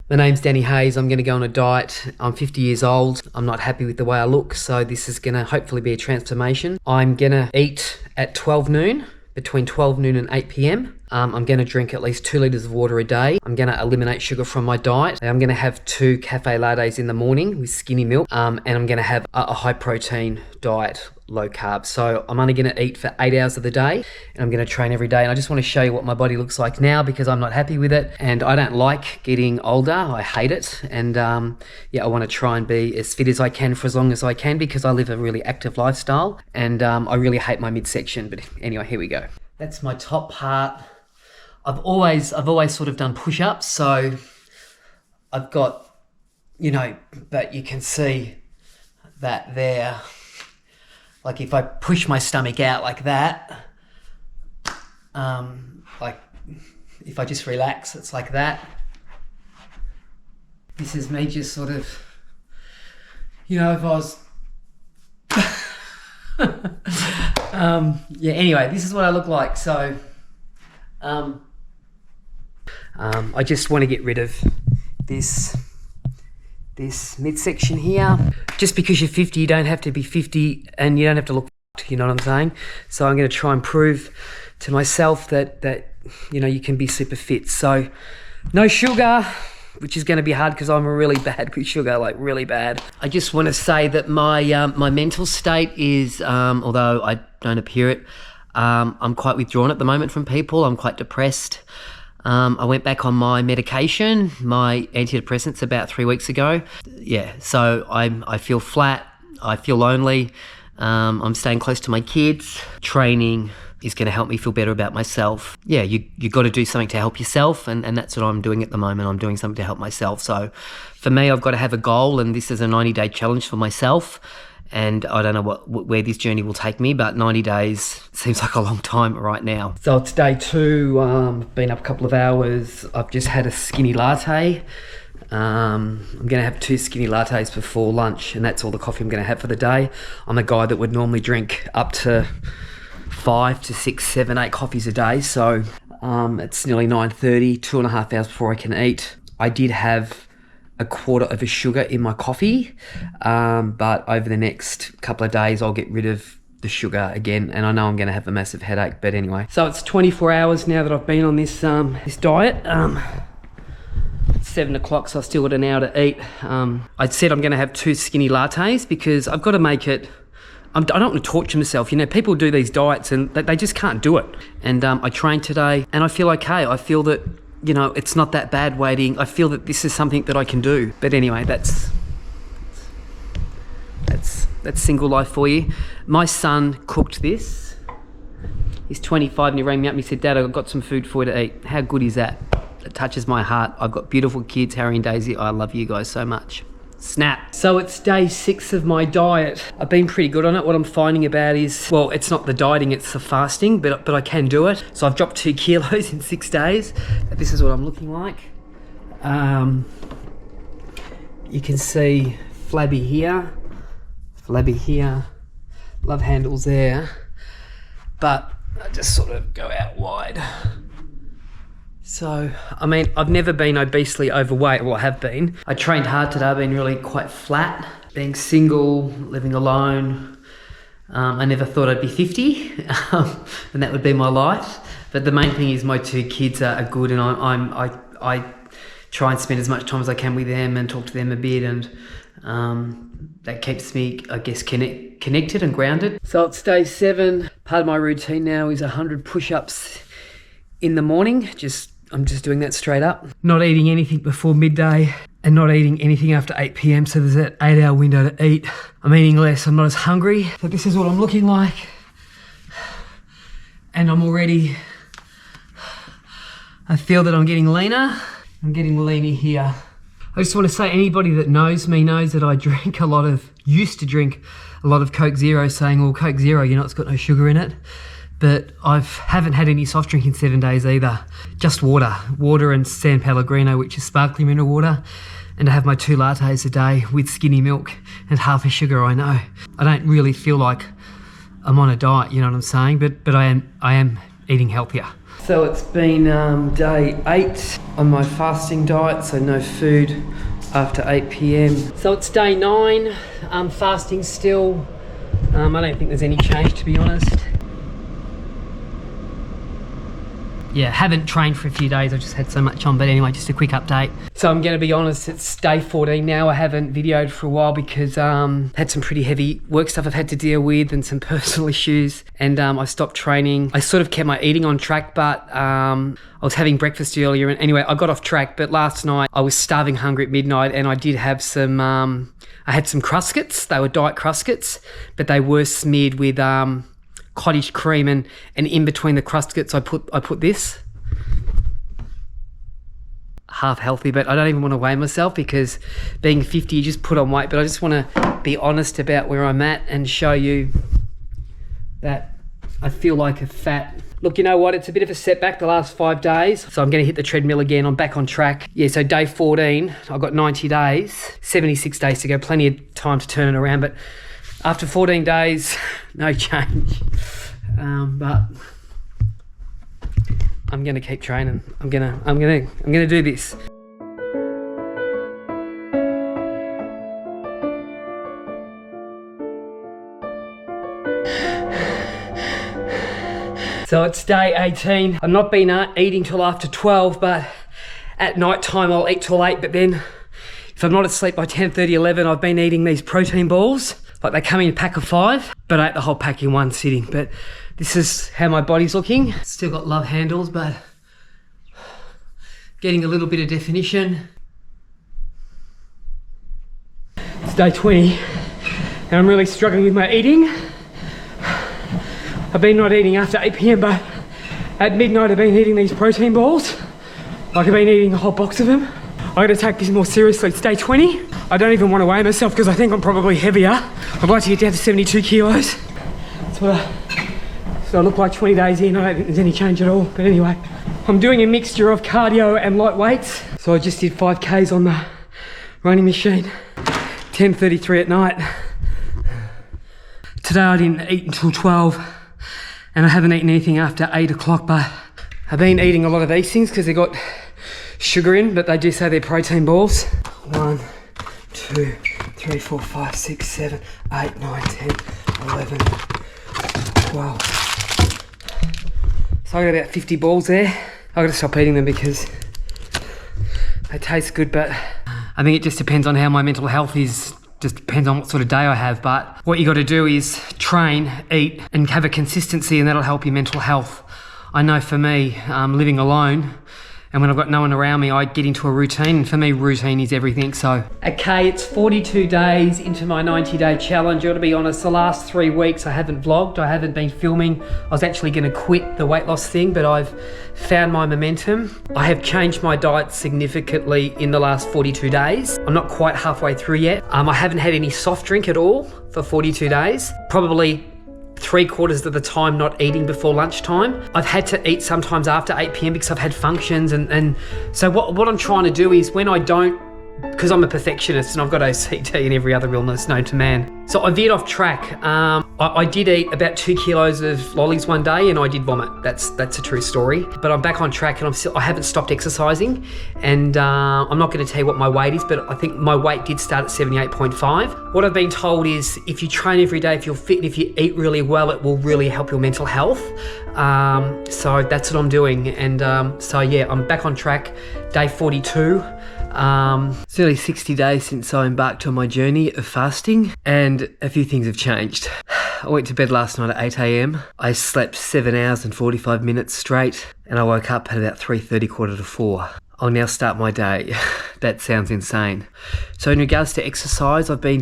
My name's Danny Hayes. I'm going to go on a diet. I'm 50 years old. I'm not happy with the way I look, so this is going to hopefully be a transformation. I'm going to eat at 12 noon, between 12 noon and 8 p.m. I'm going to drink at least 2 litres of water a day. I'm going to eliminate sugar from my diet. I'm going to have 2 cafe lattes in the morning with skinny milk, and I'm going to have a high protein diet, low carb. So I'm only going to eat for 8 hours of the day, and I'm going to train every day. And I just want to show you what my body looks like now, because I'm not happy with it and I don't like getting older. I hate it. And I want to try and be as fit as I can for as long as I can, because I live a really active lifestyle, and I really hate my midsection. But anyway, here we go. That's my top part. I've always sort of done push-ups, so I've got, but you can see that there. Like if I push my stomach out like that, like if I just relax, it's like that. This is me just sort of, if I was, anyway, this is what I look like. So, I just want to get rid of this midsection here. Just because you're 50, you don't have to be 50, and you don't have to look, you know what I'm saying? So I'm going to try and prove to myself that you can be super fit. So no sugar, which is going to be hard because I'm really bad with sugar, like really bad. I just want to say that my mental state is, although I don't appear it, I'm quite withdrawn at the moment from people. I'm quite depressed. I went back on my medication, my antidepressants, about 3 weeks ago. Yeah, so I feel flat. I feel lonely. I'm staying close to my kids. Training is going to help me feel better about myself. Yeah, you got to do something to help yourself, and that's what I'm doing at the moment. I'm doing something to help myself. So for me, I've got to have a goal, and this is a 90-day challenge for myself. And I don't know where this journey will take me, but 90 days seems like a long time right now. So it's day 2, been up a couple of hours. I've just had a skinny latte. I'm going to have 2 skinny lattes before lunch, and that's all the coffee I'm going to have for the day. I'm a guy that would normally drink up to 5 to 6, 7, 8 coffees a day. So it's nearly 9:30, 2.5 hours before I can eat. I did have a quarter of a sugar in my coffee, but over the next couple of days I'll get rid of the sugar again, and I know I'm going to have a massive headache, but anyway. So it's 24 hours now that I've been on this diet. It's 7 o'clock, so I've still got an hour to eat. I said I'm going to have 2 skinny lattes because I've got to make it, I don't want to torture myself. People do these diets and they just can't do it. And I trained today and I feel okay. I feel that it's not that bad waiting. I feel that this is something that I can do. But anyway, that's single life for you. My son cooked this. He's 25 and he rang me up and he said, "Dad, I've got some food for you to eat." How good is that? It touches my heart. I've got beautiful kids, Harry and Daisy. I love you guys so much. Snap. So it's day 6 of my diet. I've been pretty good on it. What I'm finding about is, well, it's not the dieting, it's the fasting, but I can do it. So I've dropped 2 kilos in 6 days. This is what I'm looking like. You can see flabby here, love handles there, but I just sort of go out wide. So, I've never been obesely overweight. Well, I have been. I trained hard today. I've been really quite flat. Being single, living alone. I never thought I'd be 50, and that would be my life. But the main thing is my 2 kids are good, and I try and spend as much time as I can with them and talk to them a bit, and that keeps me, I guess, connected and grounded. So it's day 7. Part of my routine now is 100 push-ups in the morning. I'm just doing that straight up. Not eating anything before midday and not eating anything after 8 p.m. So there's that 8-hour window to eat. I'm eating less, I'm not as hungry. So this is what I'm looking like. And I feel that I'm getting leaner. I'm getting leaner here. I just want to say, anybody that knows me knows that I used to drink a lot of Coke Zero, saying, well, Coke Zero, it's got no sugar in it. But I haven't had any soft drink in 7 days either. Just water and San Pellegrino, which is sparkling mineral water. And I have my 2 lattes a day with skinny milk and half a sugar, I know. I don't really feel like I'm on a diet, you know what I'm saying? But I am eating healthier. So it's been day 8 on my fasting diet, so no food after 8 p.m. So it's day 9, fasting still. I don't think there's any change, to be honest. Yeah, haven't trained for a few days. I've just had so much on, but anyway, just a quick update. So I'm going to be honest, it's day 14 now. I haven't videoed for a while because had some pretty heavy work stuff I've had to deal with and some personal issues, and I stopped training. I sort of kept my eating on track, but I was having breakfast earlier, and anyway, I got off track. But last night I was starving hungry at midnight, and I did have some I had some Cruskets. They were diet Cruskets, but they were smeared with cottage cream, and in between the Cruskets I put this. Half healthy, but I don't even want to weigh myself because being 50 you just put on weight. But I just want to be honest about where I'm at and show you that I feel like a fat. Look, you know what, it's a bit of a setback the last 5 days, so I'm going to hit the treadmill again. I'm back on track. Yeah, so day 14, I've got 90 days, 76 days to go, plenty of time to turn it around, but after 14 days, no change. But I'm gonna keep training. I'm gonna do this. So it's day 18. I've not been eating till after 12, but at night time I'll eat till 8. But then if I'm not asleep by 10:30, 11, I've been eating these protein balls. Like they come in a pack of 5, but I ate the whole pack in one sitting. But this is how my body's looking. Still got love handles, but getting a little bit of definition. It's day 20, and I'm really struggling with my eating. I've been not eating after 8 p.m, but at midnight I've been eating these protein balls. Like I've been eating a whole box of them. I gotta take this more seriously. It's day 20. I don't even want to weigh myself because I think I'm probably heavier. I'd like to get down to 72 kilos. That's what I look like 20 days in. I don't think there's any change at all. But anyway, I'm doing a mixture of cardio and light weights. So I just did 5Ks on the running machine. 10:33 at night. Today I didn't eat until 12, and I haven't eaten anything after 8 o'clock, but I've been eating a lot of these things because they got sugar in, but they do say they're protein balls. 1, 2, 3, 4, 5, 6, 7, 8, 9, 10, 11, 12. So I got about 50 balls there. I gotta stop eating them because they taste good, but I think it just depends on how my mental health is. Just depends on what sort of day I have. But what you got to do is train, eat, and have a consistency, and that'll help your mental health. I know for me, living alone, and when I've got no one around me, I get into a routine, and for me, routine is everything. So, okay, it's 42 days into my 90-day challenge. I gotta be honest, the last 3 weeks I haven't vlogged, I haven't been filming. I was actually gonna quit the weight loss thing, but I've found my momentum. I have changed my diet significantly in the last 42 days. I'm not quite halfway through yet. I haven't had any soft drink at all for 42 days. Probably 3/4 of the time not eating before lunchtime. I've had to eat sometimes after 8 p.m. because I've had functions, and so what I'm trying to do is when I don't, because I'm a perfectionist and I've got OCD and every other illness known to man. So I veered off track. I did eat about 2 kilos of lollies one day and I did vomit. That's a true story. But I'm back on track, and I haven't stopped exercising. And I'm not going to tell you what my weight is, but I think my weight did start at 78.5. What I've been told is if you train every day, if you're fit, and if you eat really well, it will really help your mental health. So that's what I'm doing. And so yeah, I'm back on track, day 42. It's nearly 60 days since I embarked on my journey of fasting, and a few things have changed. I went to bed last night at 8 a.m. I slept 7 hours and 45 minutes straight, and I woke up at about 3:30, 3:45. I'll now start my day. That sounds insane. So in regards to exercise, I've been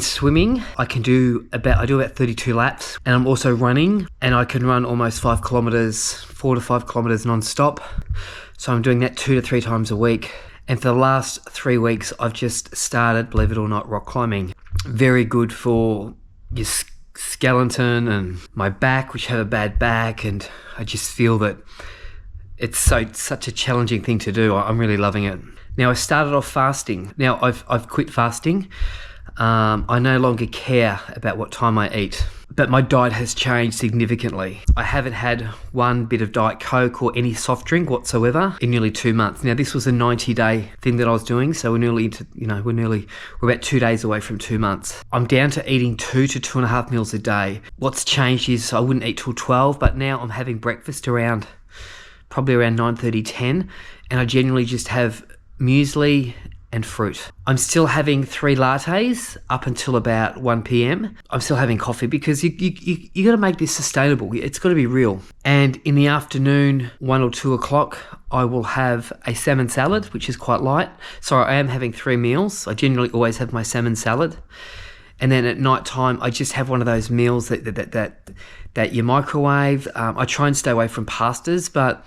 swimming. I do about 32 laps, and I'm also running, and I can run almost 5 kilometers, 4 to 5 kilometers non-stop. So I'm doing that 2 to 3 times a week. And for the last 3 weeks, I've just started, believe it or not, rock climbing. Very good for your skeleton and my back, which have a bad back. And I just feel that it's such a challenging thing to do. I'm really loving it. Now, I started off fasting. Now, I've quit fasting. I no longer care about what time I eat. but my diet has changed significantly. I haven't had one bit of Diet Coke or any soft drink whatsoever in nearly 2 months. Now, this was a 90-day thing that I was doing, so we're about 2 days away from 2 months. I'm down to eating 2 to 2.5 meals a day. What's changed is I wouldn't eat till 12, but now I'm having breakfast probably around 9:30, 10, and I generally just have muesli and fruit. I'm still having 3 lattes up until about 1 p.m. I'm still having coffee because you got to make this sustainable. It's got to be real. And in the afternoon, 1 or 2 o'clock, I will have a salmon salad, which is quite light. So I am having 3 meals. I generally always have my salmon salad. And then at night time, I just have one of those meals that you microwave. I try and stay away from pastas, but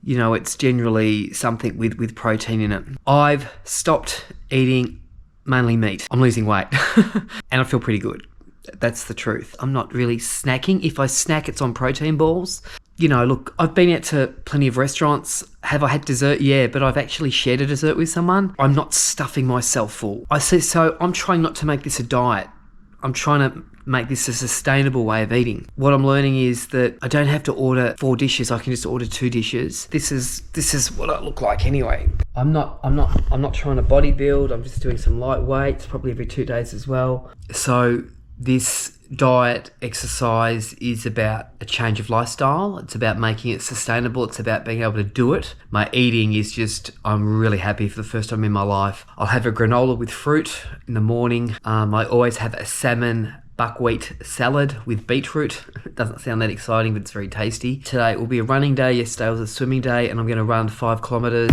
it's generally something with protein in it. I've stopped eating mainly meat. I'm losing weight and I feel pretty good. That's the truth. I'm not really snacking. If I snack, it's on protein balls. Look, I've been out to plenty of restaurants. Have I had dessert? Yeah, but I've actually shared a dessert with someone. I'm not stuffing myself full. So I'm trying not to make this a diet. I'm trying to make this a sustainable way of eating. What I'm learning is that I don't have to order 4 dishes. I can just order 2 dishes. This is what I look like anyway. I'm not trying to bodybuild. I'm just doing some light weights, probably every 2 days as well. So this diet exercise is about a change of lifestyle. It's about making it sustainable. It's about being able to do it. My eating is just, I'm really happy for the first time in my life. I'll have a granola with fruit in the morning. I always have a salmon buckwheat salad with beetroot. It doesn't sound that exciting, but it's very tasty. Today will be a running day. Yesterday was a swimming day, and I'm going to run 5 kilometers.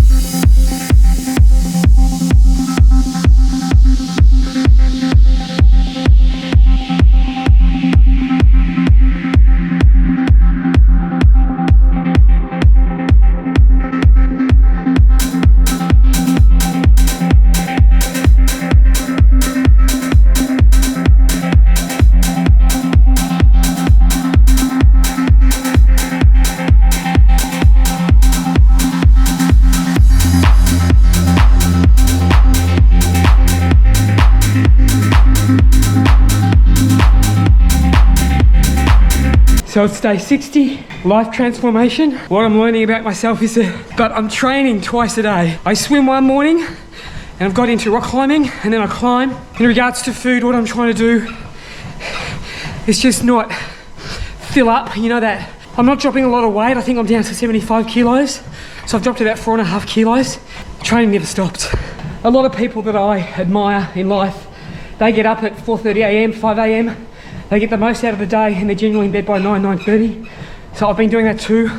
So it's day 60, life transformation. What I'm learning about myself is but I'm training twice a day. I swim one morning and I've got into rock climbing and then I climb. In regards to food, what I'm trying to do is just not fill up, that. I'm not dropping a lot of weight. I think I'm down to 75 kilos. So I've dropped about 4.5 kilos. Training never stopped. A lot of people that I admire in life, they get up at 4:30 a.m, 5 a.m. They get the most out of the day and they're generally in bed by 9:30. So I've been doing that too.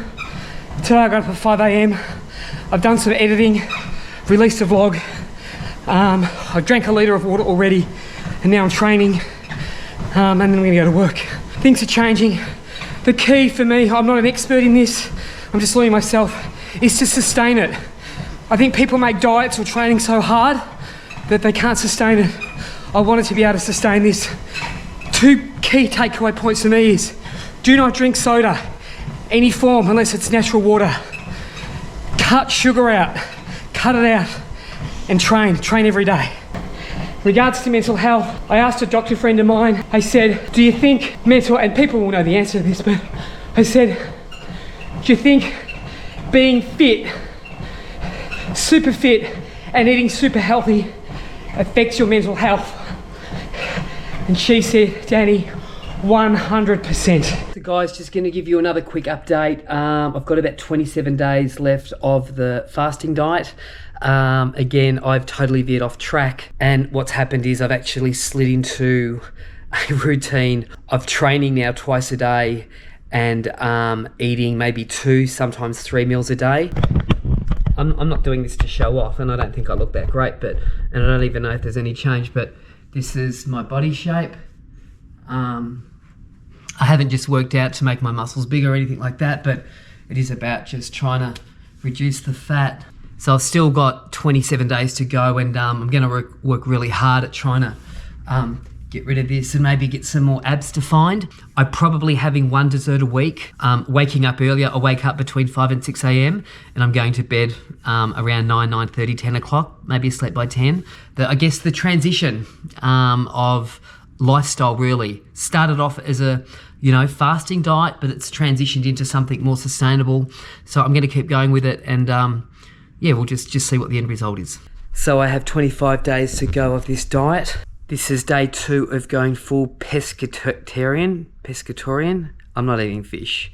Today I got up at 5 a.m. I've done some editing, released a vlog. I drank a litre of water already and now I'm training and then I'm gonna go to work. Things are changing. The key for me, I'm not an expert in this, I'm just learning myself, is to sustain it. I think people make diets or training so hard that they can't sustain it. I wanted to be able to sustain this. 2 key takeaway points for me is do not drink soda, any form, unless it's natural water. Cut sugar out, cut it out, and train every day. Regards to mental health, I asked a doctor friend of mine, I said, do you think and people will know the answer to this, but I said, do you think being fit, super fit, and eating super healthy affects your mental health? And she said, Danny, 100%. So guys, just going to give you another quick update. I've got about 27 days left of the fasting diet. Again, I've totally veered off track. And what's happened is I've actually slid into a routine of training now twice a day and eating maybe 2, sometimes 3 meals a day. I'm not doing this to show off, and I don't think I look that great, and I don't even know if there's any change, but this is my body shape. I haven't just worked out to make my muscles bigger or anything like that, but it is about just trying to reduce the fat. So I've still got 27 days to go, and I'm going to work really hard at trying to get rid of this and maybe get some more abs defined. I'm probably having 1 dessert a week. Waking up earlier, I wake up between 5 and 6 a.m. and I'm going to bed around 9:30, 10 o'clock, maybe sleep by 10. I guess the transition of lifestyle really. Started off as a, fasting diet, but it's transitioned into something more sustainable. So I'm going to keep going with it, and we'll just see what the end result is. So I have 25 days to go of this diet. This is day 2 of going full pescatarian. I'm not eating fish.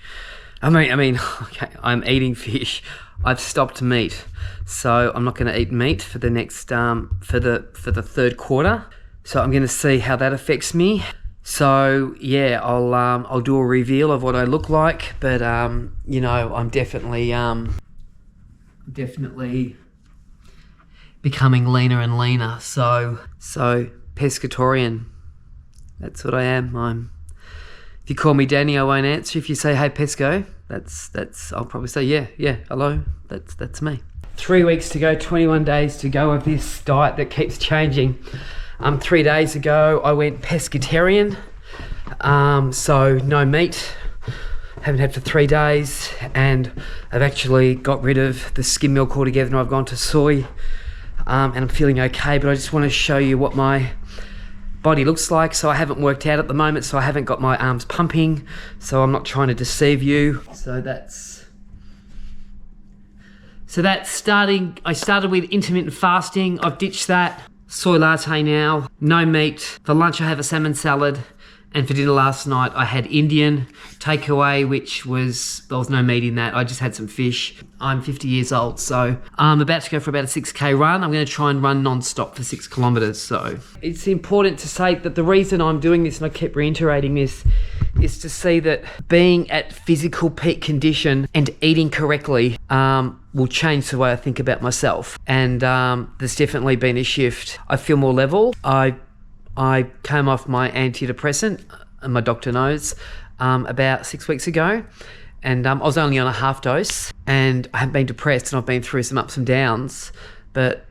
Okay, I'm eating fish. I've stopped meat, so I'm not going to eat meat for the next for the third quarter. So I'm going to see how that affects me. So yeah, I'll do a reveal of what I look like, but I'm definitely becoming leaner and leaner. So pescatarian. That's what I am. If you call me Danny, I won't answer. If you say, hey, Pesco, that's I'll probably say, yeah, hello, that's me. 3 weeks to go, 21 days to go of this diet that keeps changing. 3 days ago, I went pescatarian, so no meat. Haven't had for 3 days, and I've actually got rid of the skim milk altogether, and I've gone to soy, and I'm feeling okay, but I just want to show you what my body looks like. So I haven't worked out at the moment, so I haven't got my arms pumping, so I'm not trying to deceive you. So that's starting. I started with intermittent fasting. I've ditched that. Soy latte now, no meat. For lunch I have a salmon salad, and for dinner last night I had Indian takeaway, there was no meat in that. I just had some fish. I'm 50 years old, so I'm about to go for about a 6K run. I'm going to try and run non-stop for 6 kilometers. So it's important to say that the reason I'm doing this, and I keep reiterating this, is to see that being at physical peak condition and eating correctly will change the way I think about myself. And there's definitely been a shift. I feel more level. I came off my antidepressant, and my doctor knows, about 6 weeks ago, and I was only on a half dose, and I have been depressed, and I've been through some ups and downs, but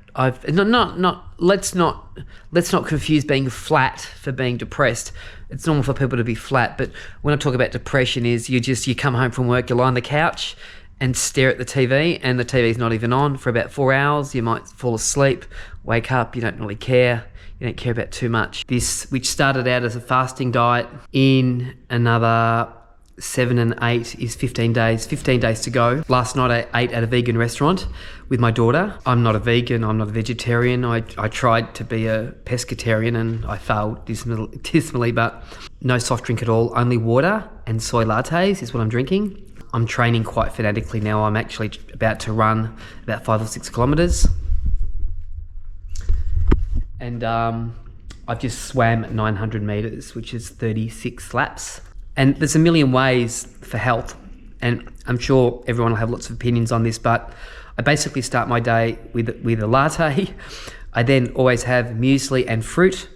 let's not confuse being flat for being depressed. It's normal for people to be flat, but when I talk about depression is you come home from work, you lie on the couch and stare at the TV, and the TV's not even on for about 4 hours. You might fall asleep, wake up, you don't really care. You don't care about too much. This, which started out as a fasting diet, in another 7 and 8 is 15 days. 15 days to go. Last night I ate at a vegan restaurant with my daughter. I'm not a vegan, I'm not a vegetarian. I tried to be a pescatarian and I failed dismally, but no soft drink at all. Only water and soy lattes is what I'm drinking. I'm training quite fanatically now. I'm actually about to run about 5 or 6 kilometers. And I've just swam 900 meters, which is 36 laps. And there's a million ways for health, and I'm sure everyone will have lots of opinions on this, but I basically start my day with a latte. I then always have muesli and fruit.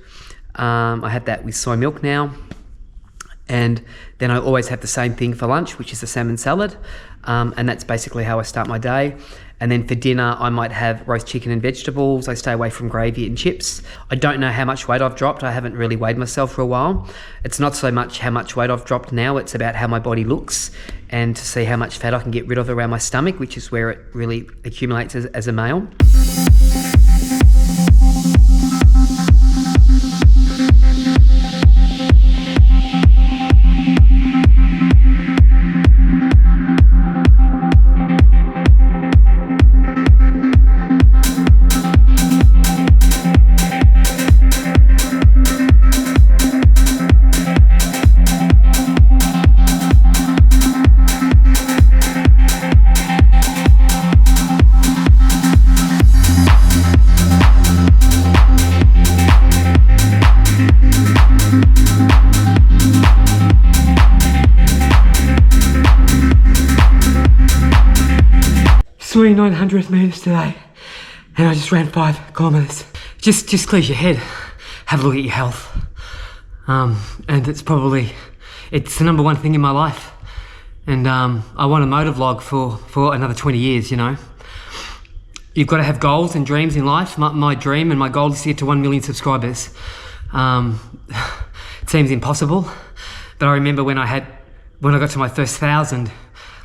I have that with soy milk now. And then I always have the same thing for lunch, which is a salmon salad. And that's basically how I start my day. And then for dinner, I might have roast chicken and vegetables. I stay away from gravy and chips. I don't know how much weight I've dropped. I haven't really weighed myself for a while. It's not so much how much weight I've dropped now. It's about how my body looks and to see how much fat I can get rid of around my stomach, which is where it really accumulates as a male. Swimming 900 meters today, and I just ran 5 kilometers. Just clears your head. Have a look at your health. And it's the number one thing in my life. And I want to motovlog for another 20 years, you know. You've got to have goals and dreams in life. My dream and my goal is to get to 1 million subscribers. It seems impossible, but I remember when I got to my first 1,000,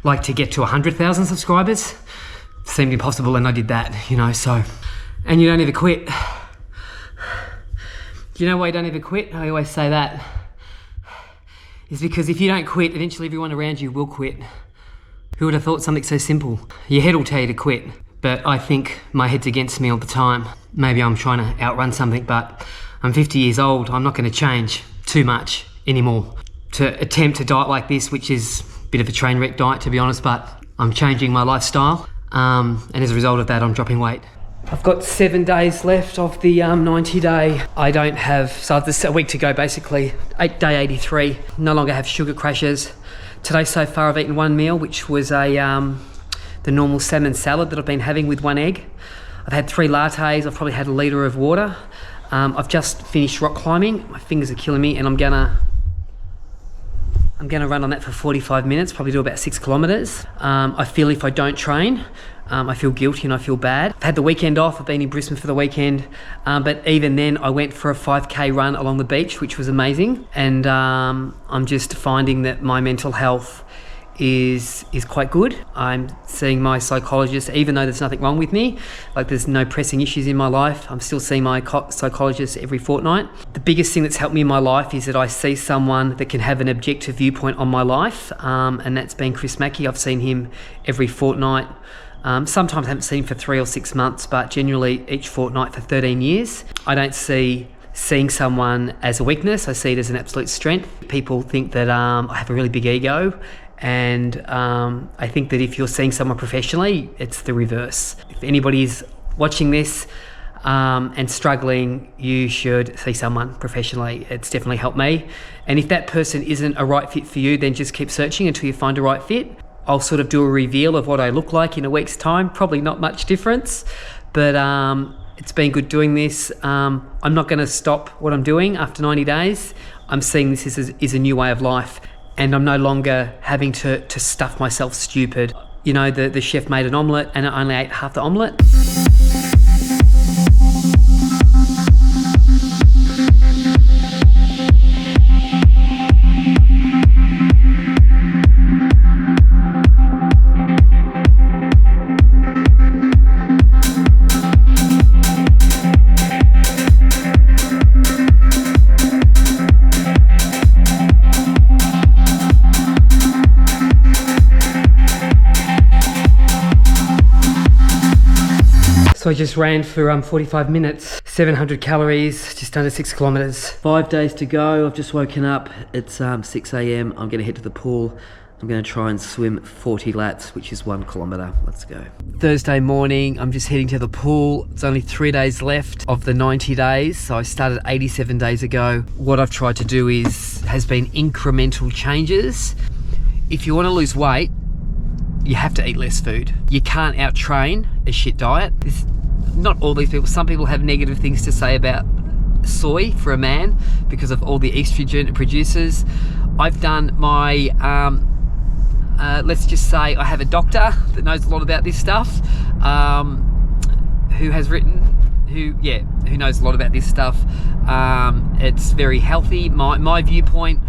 like to get to 100,000 subscribers, seemed impossible, and I did that, you know. So, and you don't ever quit. Do you know why you don't ever quit? I always say that. It's because if you don't quit, eventually everyone around you will quit. Who would have thought something so simple? Your head will tell you to quit, but I think my head's against me all the time. Maybe I'm trying to outrun something, but I'm 50 years old. I'm not going to change too much anymore to attempt a diet like this, which is a bit of a train wreck diet, to be honest, but I'm changing my lifestyle. And as a result of that, I'm dropping weight. I've got 7 days left of the 90-day. I don't have, so there's a week to go basically. Day 83, no longer have sugar crashes. Today so far I've eaten one meal, which was the normal salmon salad that I've been having with one egg. I've had 3 lattes, I've probably had a litre of water. I've just finished rock climbing, my fingers are killing me, and I'm gonna run on that for 45 minutes, probably do about 6 kilometres. I feel if I don't train, I feel guilty and I feel bad. I've had the weekend off, I've been in Brisbane for the weekend, but even then I went for a 5k run along the beach, which was amazing. And I'm just finding that my mental health is quite good. I'm seeing my psychologist, even though there's nothing wrong with me, like there's no pressing issues in my life, I'm still seeing my psychologist every fortnight. The biggest thing that's helped me in my life is that I see someone that can have an objective viewpoint on my life, and that's been Chris Mackey. I've seen him every fortnight. Sometimes I haven't seen him for 3 or 6 months, but generally each fortnight for 13 years. I don't see seeing someone as a weakness, I see it as an absolute strength. People think that I have a really big ego, and I think that if you're seeing someone professionally, it's the reverse. If anybody's watching this and struggling, you should see someone professionally. It's definitely helped me. And if that person isn't a right fit for you, then just keep searching until you find a right fit. I'll sort of do a reveal of what I look like in a week's time. Probably not much difference, but it's been good doing this. I'm not going to stop what I'm doing after 90 days. I'm seeing this as a new way of life, and I'm no longer having to stuff myself stupid. You know, the chef made an omelette and I only ate half the omelette. So I just ran for 45 minutes, 700 calories, just under 6 kilometres. 5 days to go. I've just woken up. It's 6 a.m. I'm going to head to the pool. I'm going to try and swim 40 laps, which is 1 kilometre. Let's go. Thursday morning, I'm just heading to the pool. It's only 3 days left of the 90 days. So I started 87 days ago. What I've tried to do has been incremental changes. If you want to lose weight, you have to eat less food. You can't out-train a shit diet. Not all these people. Some people have negative things to say about soy for a man because of all the estrogen it produces. I've done my, let's just say I have a doctor that knows a lot about this stuff, who knows a lot about this stuff. It's very healthy. My viewpoint,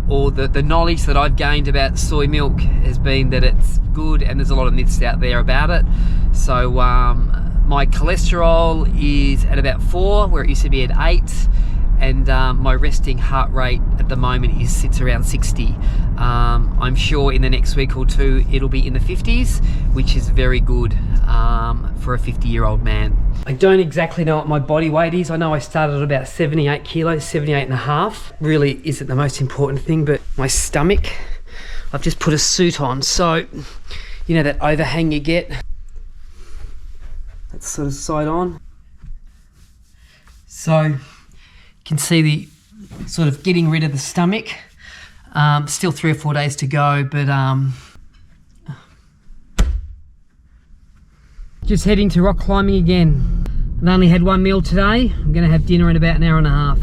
or the knowledge that I've gained about soy milk, has been that it's good, and there's a lot of myths out there about it. So my cholesterol is at about 4, where it used to be at 8, and my resting heart rate at the moment sits around 60. I'm sure in the next week or 2 it'll be in the 50s, which is very good for a 50-year-old man. I don't exactly know what my body weight is. I know I started at about 78 kilos, 78 and a half. Really isn't the most important thing, but my stomach, I've just put a suit on. So, you know that overhang you get? That's sort of side on. So, you can see the sort of getting rid of the stomach. Still 3 or 4 days to go, but just heading to rock climbing again. I've only had 1 meal today. I'm going to have dinner in about an hour and a half.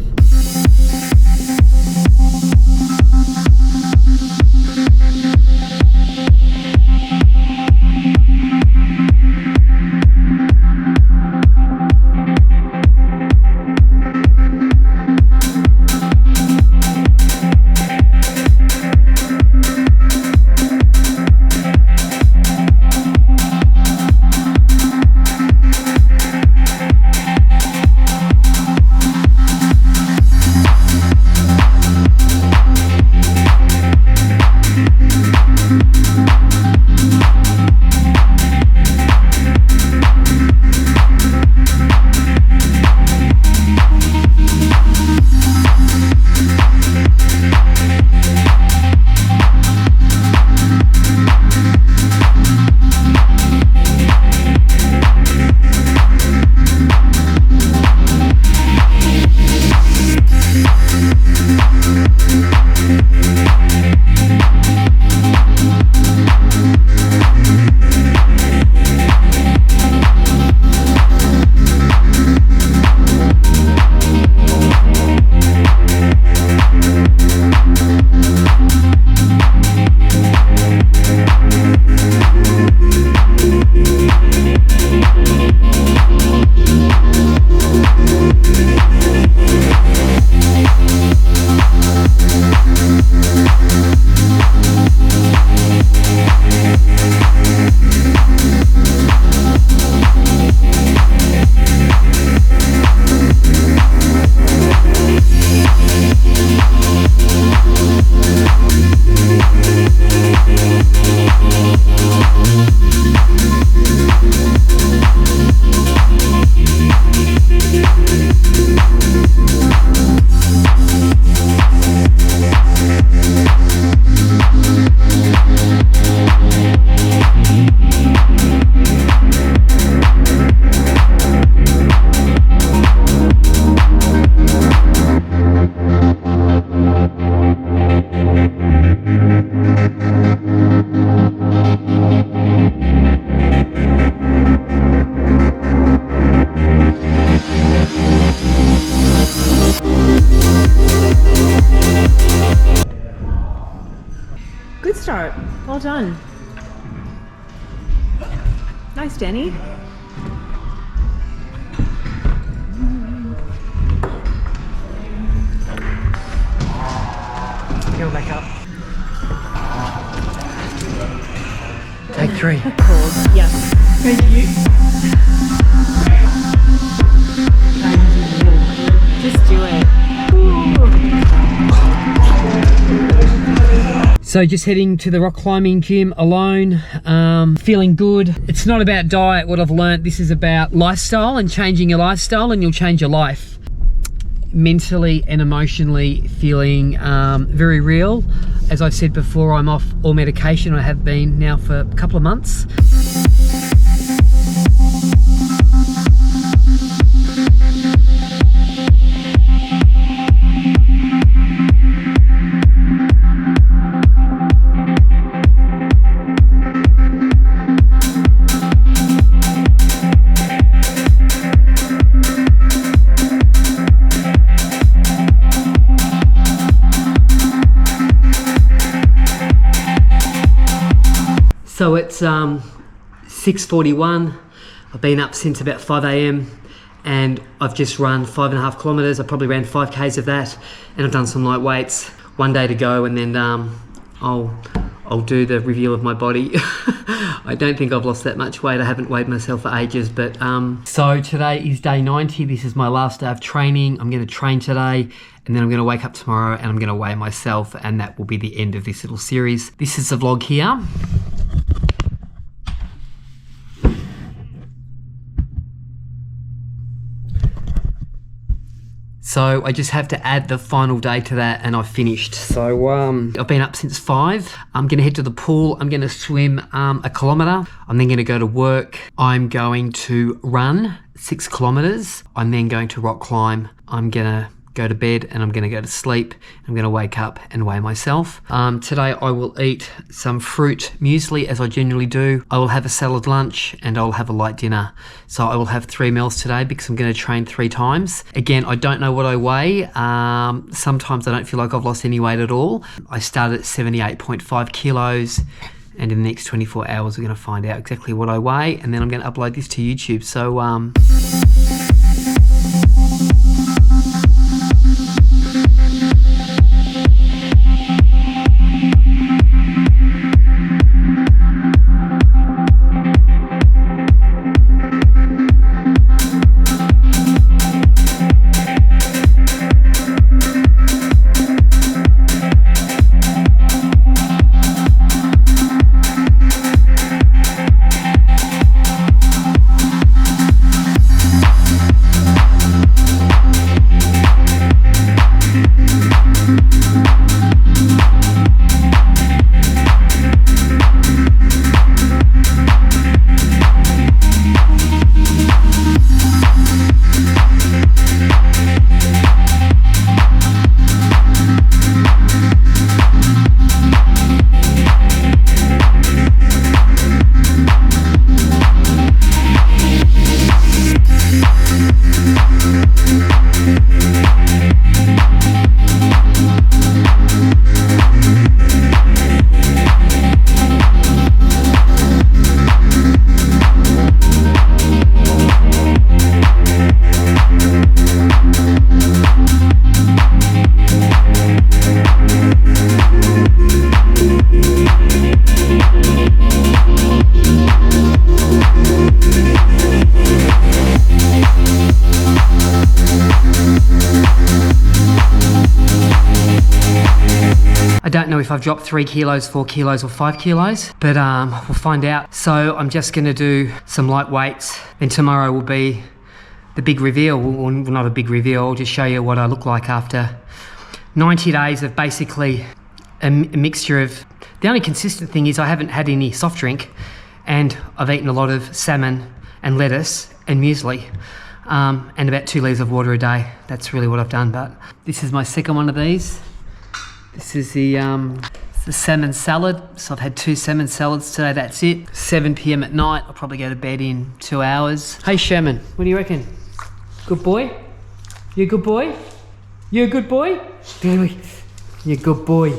Well done. Nice, Danny. Go back up. Take 3. Cold. Yes. Thank you. Just do it. So just heading to the rock climbing gym alone, feeling good. It's not about diet, what I've learned. This is about lifestyle and changing your lifestyle, and you'll change your life. Mentally and emotionally feeling very real. As I've said before, I'm off all medication. I have been now for a couple of months. So it's 6:41. I've been up since about 5 a.m. and I've just run 5.5 kilometers. I probably ran 5 Ks of that, and I've done some light weights. 1 day to go, and then I'll do the review of my body. I don't think I've lost that much weight. I haven't weighed myself for ages, but so today is day 90. This is my last day of training. I'm going to train today, and then I'm going to wake up tomorrow and I'm going to weigh myself, and that will be the end of this little series. This is the vlog here. So I just have to add the final day to that, and I've finished. So I've been up since 5. I'm gonna head to the pool. I'm gonna swim 1 kilometre. I'm then gonna go to work. I'm going to run 6 kilometres. I'm then going to rock climb. I'm gonna go to bed and I'm gonna go to sleep. I'm gonna wake up and weigh myself. Today I will eat some fruit muesli, as I generally do. I will have a salad lunch and I'll have a light dinner. So I will have 3 meals today because I'm gonna train 3 times. Again, I don't know what I weigh. Sometimes I don't feel like I've lost any weight at all. I started at 78.5 kilos. And in the next 24 hours, we're gonna find out exactly what I weigh, and then I'm gonna upload this to YouTube. So, I don't know if I've dropped 3 kilos, 4 kilos or 5 kilos, but we'll find out. So I'm just gonna do some light weights. Then tomorrow will be the big reveal. Well, not a big reveal, I'll just show you what I look like after 90 days of basically a mixture of, the only consistent thing is I haven't had any soft drink, and I've eaten a lot of salmon and lettuce and muesli, and about 2 litres of water a day. That's really what I've done. But this is my second one of these. This is the salmon salad. So I've had 2 salmon salads today, that's it. 7 p.m. at night, I'll probably go to bed in 2 hours. Hey Sherman, what do you reckon? Good boy? You a good boy? You a good boy? You a good boy?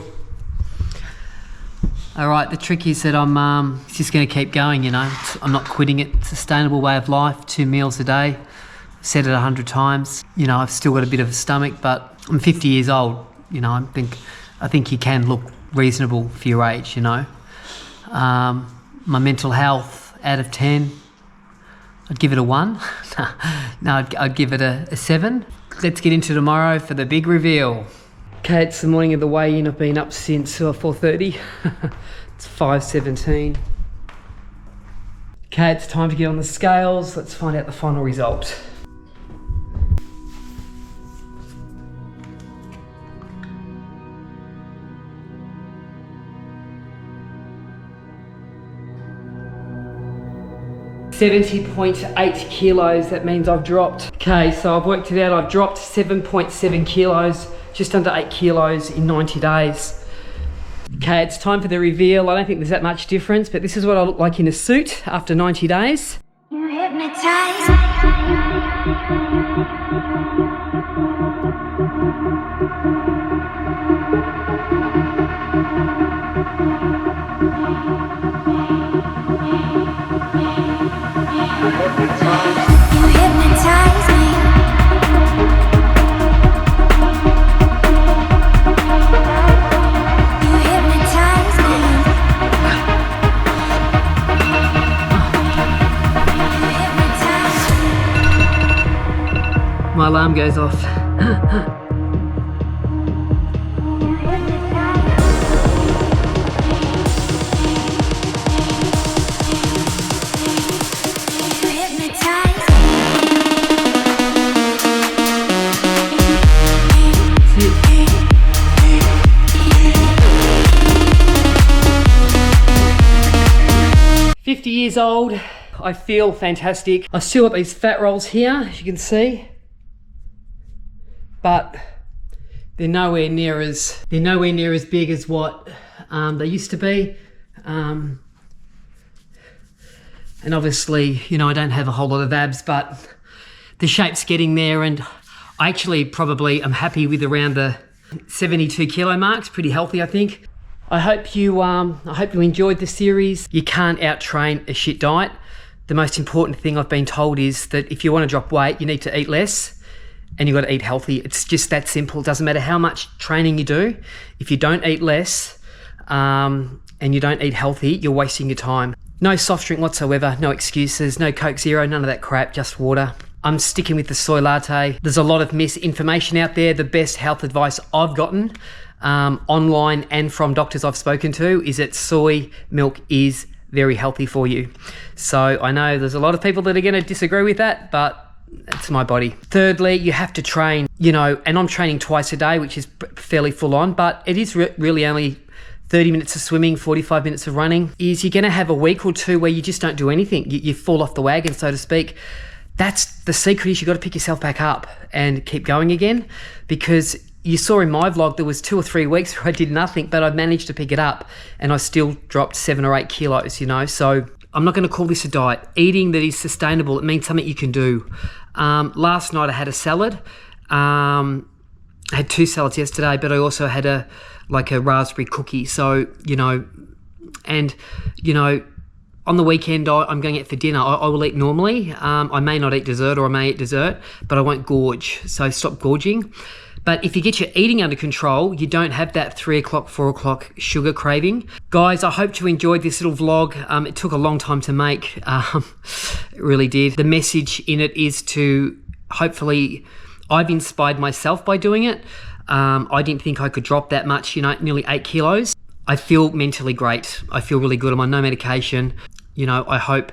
All right, the trick is that I'm just going to keep going, I'm not quitting it. Sustainable way of life, 2 meals a day. I've said it 100 times. I've still got a bit of a stomach, but I'm 50 years old. I think you can look reasonable for your age, My mental health, out of 10, I'd give it a 1. No, I'd give it a 7. Let's get into tomorrow for the big reveal. Okay, it's the morning of the weigh-in. I've been up since 4:30. It's 5:17. Okay, it's time to get on the scales. Let's find out the final result. $70.8 kilos. That means I've dropped. Okay, so I've worked it out. I've dropped 7.7 kilos, just under 8 kilos in 90 days. Okay, it's time for the reveal. I don't think there's that much difference, but this is what I look like in a suit after 90 days. You hypnotize. You hypnotize me. You hypnotize me. You hypnotize me. My alarm goes off. You hypnotize. 50 years old. I feel fantastic. I still got these fat rolls here, as you can see, but they're nowhere near as big as what they used to be. And obviously, I don't have a whole lot of abs, but the shape's getting there, and I actually probably am happy with around the 72 kilo marks. Pretty healthy, I think. I hope you enjoyed the series. You can't out-train a shit diet. The most important thing I've been told is that if you want to drop weight, you need to eat less and you've got to eat healthy. It's just that simple. It doesn't matter how much training you do. If you don't eat less and you don't eat healthy, you're wasting your time. No soft drink whatsoever, no excuses, no Coke Zero, none of that crap, just water. I'm sticking with the soy latte. There's a lot of misinformation out there. The best health advice I've gotten online and from doctors I've spoken to is that soy milk is very healthy for you. So I know there's a lot of people that are going to disagree with that, but it's my body. Thirdly, you have to train, and I'm training twice a day, which is fairly full on, but it is really only 30 minutes of swimming, 45 minutes of running. Is you're going to have a week or two where you just don't do anything. You fall off the wagon, so to speak. That's the secret, is you got to pick yourself back up and keep going again, because you saw in my vlog there was 2 or 3 weeks where I did nothing, but I managed to pick it up and I still dropped 7 or 8 kilos, So I'm not going to call this a diet. Eating that is sustainable, it means something you can do. Last night I had a salad. I had 2 salads yesterday, but I also had a raspberry cookie. So, on the weekend, I'm going out for dinner. I will eat normally. I may not eat dessert, or I may eat dessert, but I won't gorge. So stop gorging. But if you get your eating under control, you don't have that 3 o'clock, 4 o'clock sugar craving. Guys, I hope you enjoyed this little vlog. It took a long time to make. It really did. The message in it is to, hopefully, I've inspired myself by doing it. I didn't think I could drop that much, nearly 8 kilos. I feel mentally great. I feel really good. I'm on no medication. I hope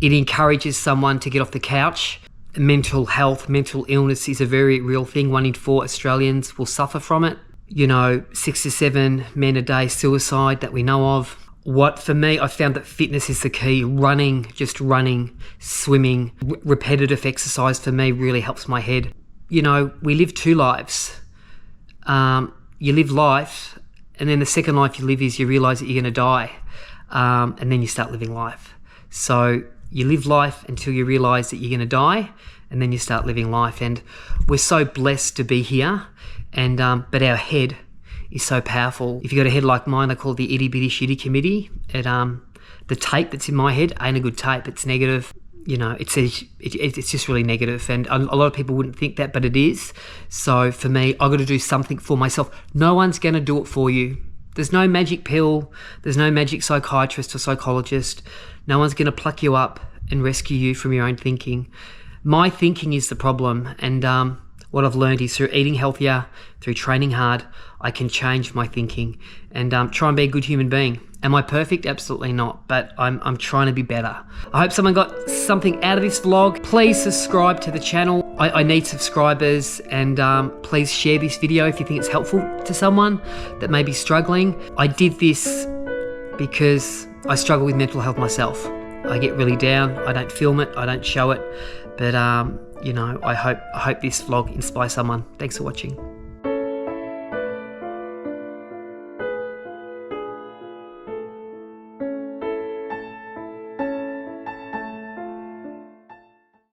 it encourages someone to get off the couch. Mental health, mental illness is a very real thing. 1 in 4 Australians will suffer from it. 6 to 7 men a day suicide that we know of. For me, I found that fitness is the key. Just running, swimming, repetitive exercise for me really helps my head. We live 2 lives. You live life, and then the second life you live is you realise that you're going to die, and then you start living life. So you live life until you realise that you're going to die, and then you start living life. And we're so blessed to be here, and but our head is so powerful. If you've got a head like mine, I call it the itty bitty shitty committee. The tape that's in my head ain't a good tape. It's negative. You know, it's just really negative, and a lot of people wouldn't think that, but it is. So for me, I've got to do something for myself. No one's going to do it for you. There's no magic pill. There's no magic psychiatrist or psychologist. No one's going to pluck you up and rescue you from your own thinking. My thinking is the problem, and what I've learned is through eating healthier, through training hard, I can change my thinking and try and be a good human being. Am I perfect? Absolutely not, but I'm trying to be better. I hope someone got something out of this vlog. Please subscribe to the channel. I need subscribers, and please share this video if you think it's helpful to someone that may be struggling. I did this because I struggle with mental health myself. I get really down. I don't film it. I don't show it, but you know, I hope this vlog inspires someone. Thanks for watching.